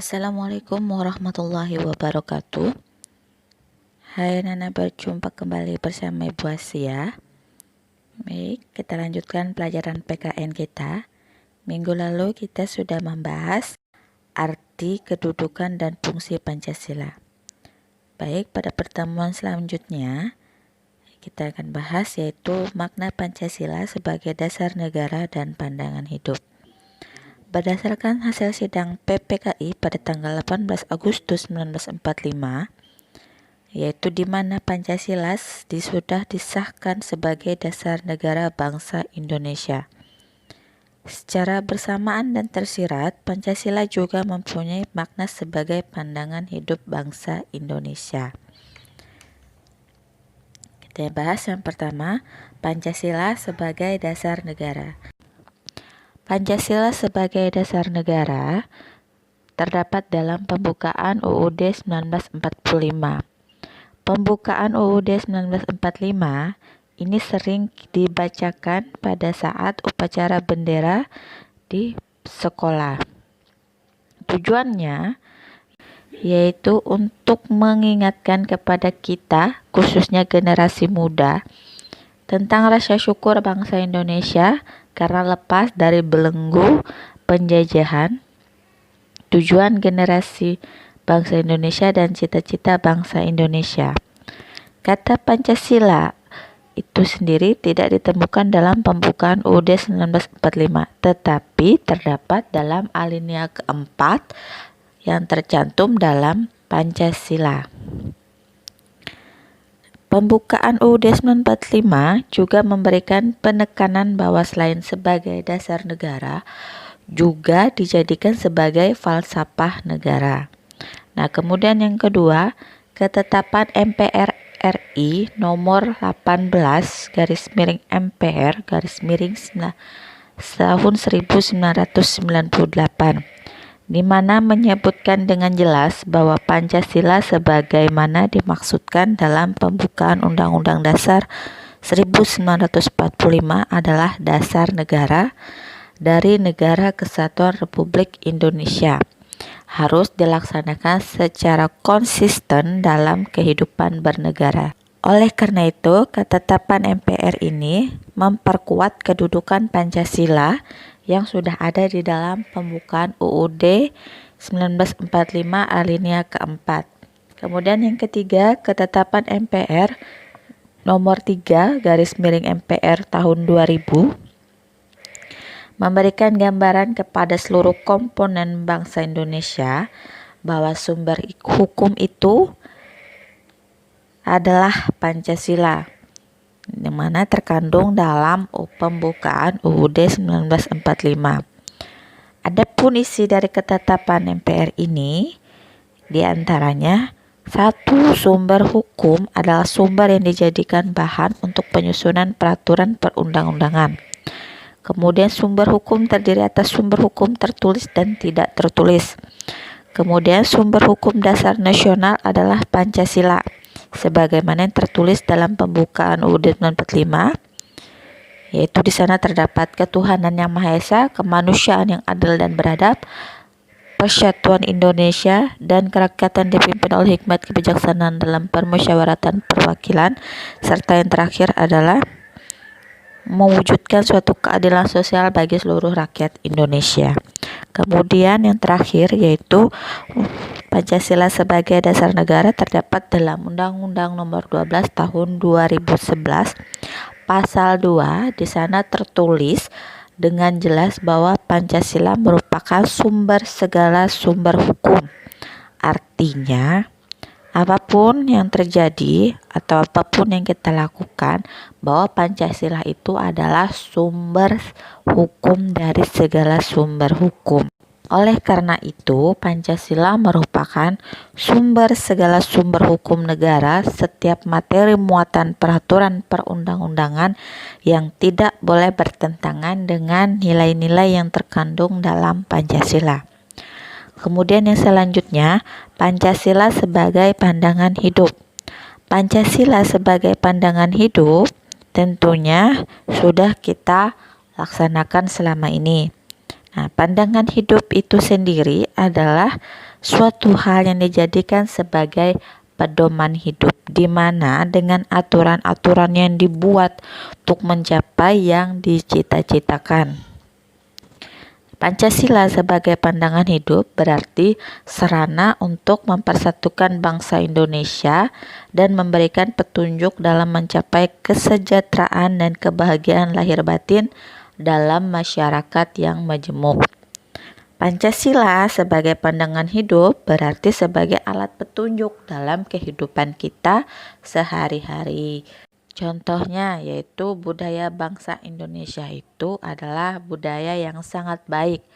Assalamualaikum warahmatullahi wabarakatuh. Hai Nana, berjumpa kembali bersama Ibu Asia. Baik, kita lanjutkan pelajaran PKN kita. Minggu lalu kita sudah membahas arti, kedudukan, dan fungsi Pancasila. Baik, pada pertemuan selanjutnya kita akan bahas yaitu makna Pancasila sebagai dasar negara dan pandangan hidup. Berdasarkan hasil sidang PPKI pada tanggal 18 Agustus 1945, yaitu di mana Pancasila sudah disahkan sebagai dasar negara bangsa Indonesia. Secara bersamaan dan tersirat, Pancasila juga mempunyai makna sebagai pandangan hidup bangsa Indonesia. Kita bahas yang pertama, Pancasila sebagai dasar negara. Pancasila sebagai dasar negara terdapat dalam pembukaan UUD 1945. Pembukaan UUD 1945 ini sering dibacakan pada saat upacara bendera di sekolah. Tujuannya yaitu untuk mengingatkan kepada kita, khususnya generasi muda, tentang rasa syukur bangsa Indonesia karena lepas dari belenggu penjajahan, tujuan generasi bangsa Indonesia dan cita-cita bangsa Indonesia. Kata Pancasila itu sendiri tidak ditemukan dalam pembukaan UUD 1945, tetapi terdapat dalam alinea keempat yang tercantum dalam Pancasila. Pembukaan UUD 1945 juga memberikan penekanan bahwa selain sebagai dasar negara, juga dijadikan sebagai falsafah negara. Nah, kemudian yang kedua, ketetapan MPR RI nomor 18 /MPR tahun 1998, di mana menyebutkan dengan jelas bahwa Pancasila sebagaimana dimaksudkan dalam pembukaan Undang-Undang Dasar 1945 adalah dasar negara dari Negara Kesatuan Republik Indonesia, harus dilaksanakan secara konsisten dalam kehidupan bernegara. Oleh karena itu, ketetapan MPR ini memperkuat kedudukan Pancasila yang sudah ada di dalam pembukaan UUD 1945 alinea keempat. Kemudian yang ketiga, ketetapan MPR nomor 3 /MPR tahun 2000 memberikan gambaran kepada seluruh komponen bangsa Indonesia bahwa sumber hukum itu adalah Pancasila, di mana terkandung dalam pembukaan UUD 1945. Adapun isi dari ketetapan MPR ini diantaranya: 1. Sumber hukum adalah sumber yang dijadikan bahan untuk penyusunan peraturan perundang-undangan. Kemudian sumber hukum terdiri atas sumber hukum tertulis dan tidak tertulis. Kemudian sumber hukum dasar nasional adalah Pancasila, sebagaimana yang tertulis dalam pembukaan UUD 1945, yaitu di sana terdapat ketuhanan yang Maha Esa, kemanusiaan yang adil dan beradab, persatuan Indonesia, dan kerakyatan dipimpin oleh hikmat kebijaksanaan dalam permusyawaratan perwakilan, serta yang terakhir adalah mewujudkan suatu keadilan sosial bagi seluruh rakyat Indonesia. Kemudian yang terakhir yaitu Pancasila sebagai dasar negara terdapat dalam Undang-Undang Nomor 12 Tahun 2011 Pasal 2. Di sana tertulis dengan jelas bahwa Pancasila merupakan sumber segala sumber hukum. Artinya, apapun yang terjadi atau apapun yang kita lakukan, bahwa Pancasila itu adalah sumber hukum dari segala sumber hukum. Oleh karena itu, Pancasila merupakan sumber segala sumber hukum negara. Setiap materi muatan peraturan perundang-undangan yang tidak boleh bertentangan dengan nilai-nilai yang terkandung dalam Pancasila. Kemudian yang selanjutnya, Pancasila sebagai pandangan hidup. Pancasila sebagai pandangan hidup tentunya sudah kita laksanakan selama ini. Nah, pandangan hidup itu sendiri adalah suatu hal yang dijadikan sebagai pedoman hidup, di mana dengan aturan-aturan yang dibuat untuk mencapai yang dicita-citakan. Pancasila sebagai pandangan hidup berarti sarana untuk mempersatukan bangsa Indonesia dan memberikan petunjuk dalam mencapai kesejahteraan dan kebahagiaan lahir batin dalam masyarakat yang majemuk. Pancasila sebagai pandangan hidup berarti sebagai alat petunjuk dalam kehidupan kita sehari-hari. Contohnya yaitu budaya bangsa Indonesia itu adalah budaya yang sangat baik,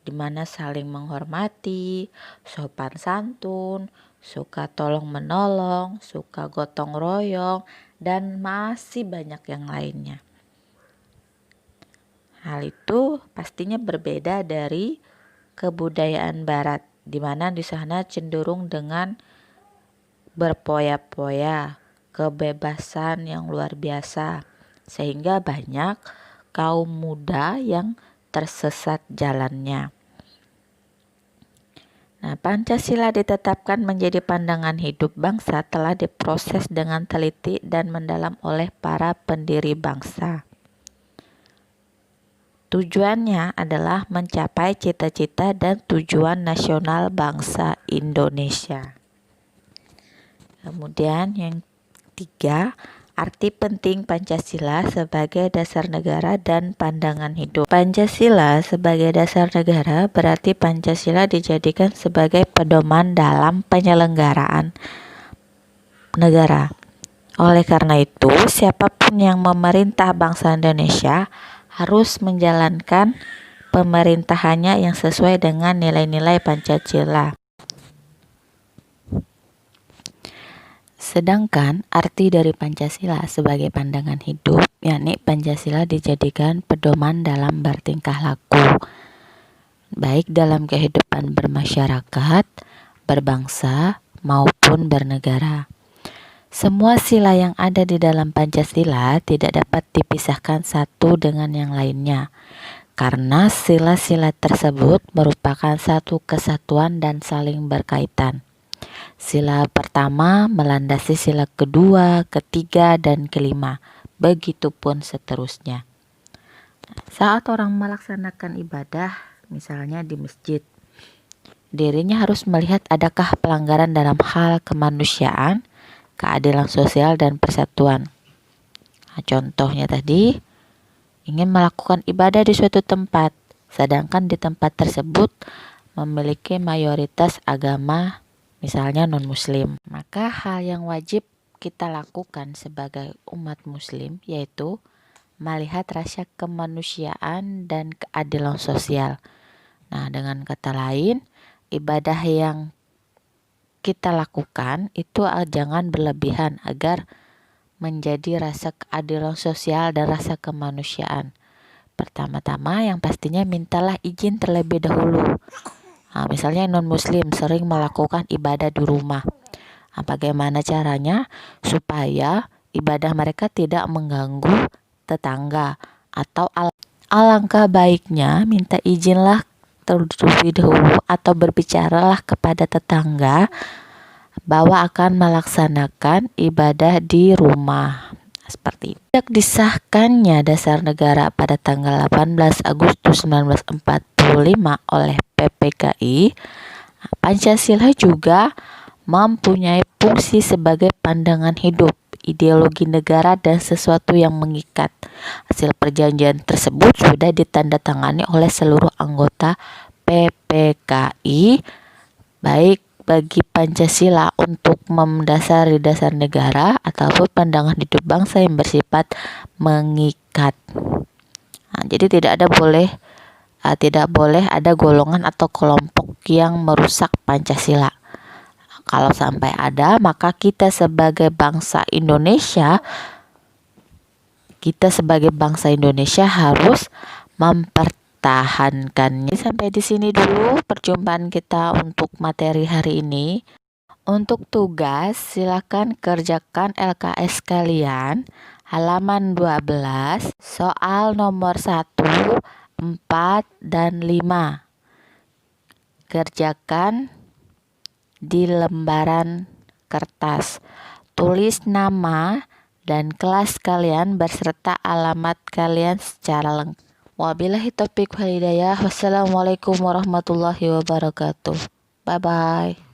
di mana saling menghormati, sopan santun, suka tolong menolong, suka gotong royong, dan masih banyak yang lainnya. Hal itu pastinya berbeda dari kebudayaan barat, di mana di sana cenderung dengan berpoya-poya, kebebasan yang luar biasa, sehingga banyak kaum muda yang tersesat jalannya. Nah, Pancasila ditetapkan menjadi pandangan hidup bangsa telah diproses dengan teliti dan mendalam oleh para pendiri bangsa. Tujuannya adalah mencapai cita-cita dan tujuan nasional bangsa Indonesia. Kemudian yang ketiga, arti penting Pancasila sebagai dasar negara dan pandangan hidup. Pancasila sebagai dasar negara berarti Pancasila dijadikan sebagai pedoman dalam penyelenggaraan negara. Oleh karena itu, siapapun yang memerintah bangsa Indonesia harus menjalankan pemerintahannya yang sesuai dengan nilai-nilai Pancasila. Sedangkan arti dari Pancasila sebagai pandangan hidup, yakni Pancasila dijadikan pedoman dalam bertingkah laku, baik dalam kehidupan bermasyarakat, berbangsa, maupun bernegara. Semua sila yang ada di dalam Pancasila tidak dapat dipisahkan satu dengan yang lainnya, karena sila-sila tersebut merupakan satu kesatuan dan saling berkaitan. Sila pertama melandasi sila kedua, ketiga, dan kelima. Begitupun seterusnya. Saat orang melaksanakan ibadah, misalnya di masjid, dirinya harus melihat adakah pelanggaran dalam hal kemanusiaan, keadilan sosial, dan persatuan. Nah, contohnya tadi, ingin melakukan ibadah di suatu tempat, sedangkan di tempat tersebut memiliki mayoritas agama misalnya non-muslim, maka hal yang wajib kita lakukan sebagai umat muslim yaitu melihat rasa kemanusiaan dan keadilan sosial. Nah, dengan kata lain, ibadah yang kita lakukan itu jangan berlebihan agar menjadi rasa keadilan sosial dan rasa kemanusiaan. Pertama-tama yang pastinya mintalah izin terlebih dahulu. Nah, misalnya non-muslim sering melakukan ibadah di rumah. Nah, bagaimana caranya supaya ibadah mereka tidak mengganggu tetangga, atau alangkah baiknya minta izinlah terlebih dahulu atau berbicaralah kepada tetangga bahwa akan melaksanakan ibadah di rumah. Seperti itu. Sejak disahkannya dasar negara pada tanggal 18 Agustus 1945 oleh PPKI, Pancasila juga mempunyai fungsi sebagai pandangan hidup, ideologi negara, dan sesuatu yang mengikat. Hasil perjanjian tersebut sudah ditandatangani oleh seluruh anggota PPKI, baik bagi Pancasila untuk mendasari dasar negara ataupun pandangan hidup bangsa yang bersifat mengikat. Nah, jadi tidak boleh ada golongan atau kelompok yang merusak Pancasila. Kalau sampai ada, maka kita sebagai bangsa Indonesia harus mempertahankannya. Sampai di sini dulu perjumpaan kita untuk materi hari ini. Untuk tugas, silakan kerjakan LKS kalian halaman 12, soal nomor 1 4, dan 5. Kerjakan di lembaran kertas. Tulis nama dan kelas kalian beserta alamat kalian secara lengkap. Wabillahi taufiq wal hidayah. Wassalamualaikum warahmatullahi wabarakatuh. Bye bye.